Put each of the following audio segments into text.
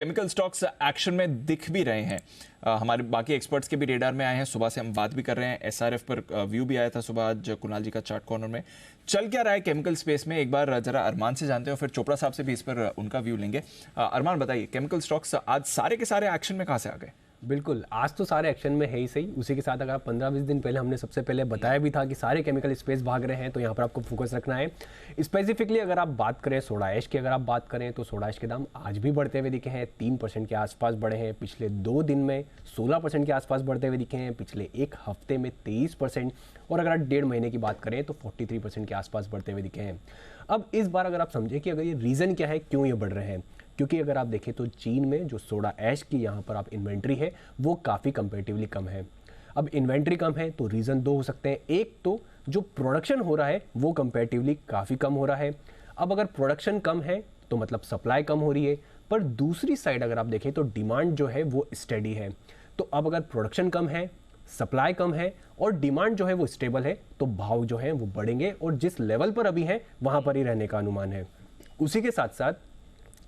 Chemical stocks action में दिख भी रहे हैं। हमारे बाकी एक्सपर्ट्स के भी रेडार में आए हैं। सुबह से हम बात भी कर रहे हैं। एसआरएफ पर व्यू भी आया था सुबह आज कुणाल जी का चार्ट कॉर्नर में। चल क्या रहा है केमिकल स्पेस में, एक बार जरा अरमान से जानते हैं और फिर चोपड़ा साहब से भी इस पर उनका व्यू लेंगे। अरमान बताइए, केमिकल स्टॉक्स आज सारे के सारे एक्शन में कहाँ से आ गए? बिल्कुल, आज तो सारे एक्शन में है ही सही। उसी के साथ अगर आप 15-20 दिन पहले हमने सबसे पहले बताया भी था कि सारे केमिकल स्पेस भाग रहे हैं, तो यहाँ पर आपको फोकस रखना है। स्पेसिफिकली अगर आप बात करें सोडा ऐश की, अगर आप बात करें तो सोडा ऐश के दाम आज भी बढ़ते हुए दिखे हैं। 3% के आसपास बढ़े हैं। पिछले 2 दिन में 16% के आसपास बढ़ते हुए दिखे हैं। पिछले एक हफ्ते में 23%, और अगर आप 1.5 महीने की बात करें तो 43% के आसपास बढ़ते हुए दिखे हैं। अब इस बार अगर आप समझें कि अगर ये रीज़न क्या है, क्यों ये बढ़ रहे हैं, क्योंकि अगर आप देखें तो चीन में जो सोडा ऐश की यहाँ पर आप इन्वेंट्री है वो काफ़ी कंपेरेटिवली कम है। अब इन्वेंट्री कम है तो रीज़न 2 हो सकते हैं। एक तो जो प्रोडक्शन हो रहा है वो कंपेरेटिवली काफ़ी कम हो रहा है। अब अगर प्रोडक्शन कम है तो मतलब सप्लाई कम हो रही है, पर दूसरी साइड अगर आप देखें तो डिमांड जो है वो स्टेडी है। तो अब अगर प्रोडक्शन कम है, सप्लाई कम है और डिमांड जो है वो स्टेबल है, तो भाव जो है वो बढ़ेंगे और जिस लेवल पर अभी है वहाँ पर ही रहने का अनुमान है। उसी के साथ साथ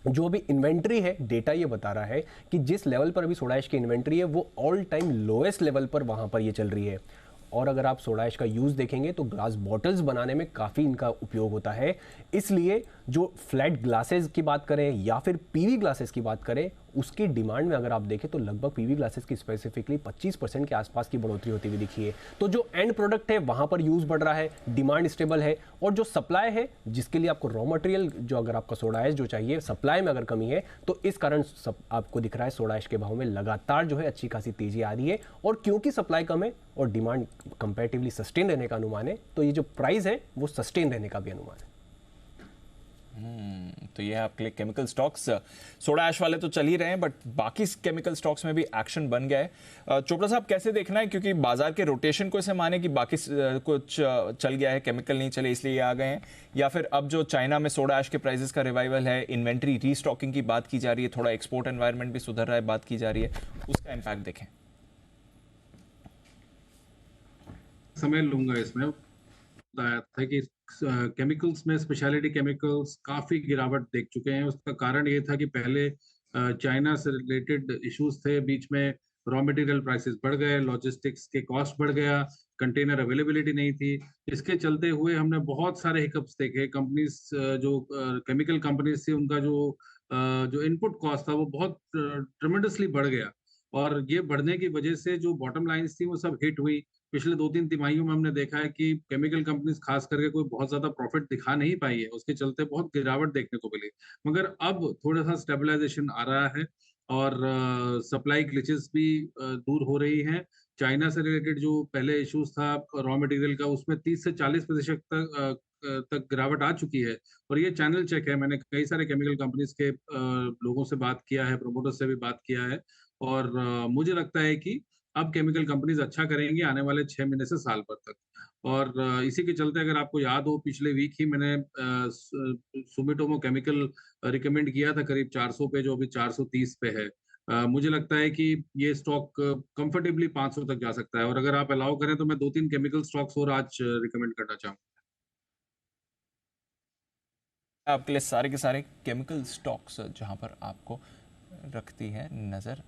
जो अभी इन्वेंट्री है, डेटा ये बता रहा है कि जिस लेवल पर अभी सोडा ऐश की इन्वेंट्री है वो ऑल टाइम लोएस्ट लेवल पर वहाँ पर ये चल रही है। और अगर आप सोडा ऐश का यूज़ देखेंगे तो ग्लास बॉटल्स बनाने में काफ़ी इनका उपयोग होता है। इसलिए जो फ्लैट ग्लासेस की बात करें या फिर पीवी ग्लासेस की बात करें, उसकी डिमांड में अगर आप देखें तो लगभग पीवी ग्लासेस की स्पेसिफिकली 25% के आसपास की बढ़ोतरी होती हुई दिखी है। तो जो एंड प्रोडक्ट है वहाँ पर यूज़ बढ़ रहा है, डिमांड स्टेबल है, और जो सप्लाई है जिसके लिए आपको रॉ मटेरियल जो अगर आपका सोडा ऐश जो चाहिए, सप्लाई में अगर कमी है तो इस कारण आपको दिख रहा है सोडा ऐश के भाव में लगातार जो है अच्छी खासी तेजी आ रही है। और क्योंकि सप्लाई कम है और डिमांड कंपैरेटिवली सस्टेन रहने का अनुमान है, तो ये जो प्राइस है वो सस्टेन रहने का भी अनुमान है। तो ये है आपके लिए केमिकल स्टॉक्स। सोडा ऐश वाले तो चल ही रहे हैं, बट बाकी केमिकल स्टॉक्स में भी एक्शन बन गया है। चोपड़ा साहब कैसे देखना है, क्योंकि बाजार के रोटेशन को ऐसे माने कि बाकी कुछ चल गया है, केमिकल नहीं चले इसलिए ये आ गए हैं, या फिर अब जो चाइना में सोडा ऐश के प्राइसेस का रिवाइवल है, इन्वेंट्री रीस्टॉकिंग की बात की जा रही है, थोड़ा एक्सपोर्ट एनवायरनमेंट भी सुधर रहा है, बात की जा रही है, उसका इम्पैक्ट देखें। समय लूंगा इसमें। बताया था कि केमिकल्स में स्पेशलिटी केमिकल्स काफी गिरावट देख चुके हैं। उसका कारण ये था कि पहले चाइना से रिलेटेड इश्यूज थे, बीच में रॉ मटेरियल प्राइसेस बढ़ गए, लॉजिस्टिक्स के कॉस्ट बढ़ गया, कंटेनर अवेलेबिलिटी नहीं थी। इसके चलते हुए हमने बहुत सारे हिकअप्स देखे। कंपनीज जो केमिकल कंपनीज थी, उनका जो इनपुट कॉस्ट था वो बहुत ट्रेमेंडसली बढ़ गया, और ये बढ़ने की वजह से जो बॉटम लाइंस थी वो सब हिट हुई। पिछले 2-3 तिमाहियों में हमने देखा है कि केमिकल कंपनीज खास करके कोई बहुत ज्यादा प्रॉफिट दिखा नहीं पाई है, उसके चलते बहुत गिरावट देखने को मिली। मगर अब थोड़ा सा स्टेबलाइजेशन आ रहा है और सप्लाई ग्लिचेस भी दूर हो रही हैं। चाइना से रिलेटेड जो पहले इश्यूज था रॉ मटेरियल का, उसमें 30 से 40% तक गिरावट आ चुकी है। और ये चैनल चेक है, मैंने कई सारे केमिकल कंपनीज के लोगों से बात किया है, प्रोमोटर्स से भी बात किया है, और मुझे लगता है कि अब केमिकल कंपनीज अच्छा करेंगी आने वाले 6 महीने से साल भर तक। और इसी के चलते अगर आपको याद हो, पिछले वीक ही मैंने सुमिटोमो केमिकल रिकमेंड किया था करीब 400 पे, जो अभी 430 पे है। मुझे लगता है कि ये स्टॉक कंफर्टेबली 500 तक जा सकता है, और अगर आप अलाउ करें तो मैं 2-3 केमिकल स्टॉक्स और आज रिकमेंड करना चाहूँगा। आपके लिए सारे के सारे केमिकल स्टॉक्स जहां पर आपको रखती है नजर।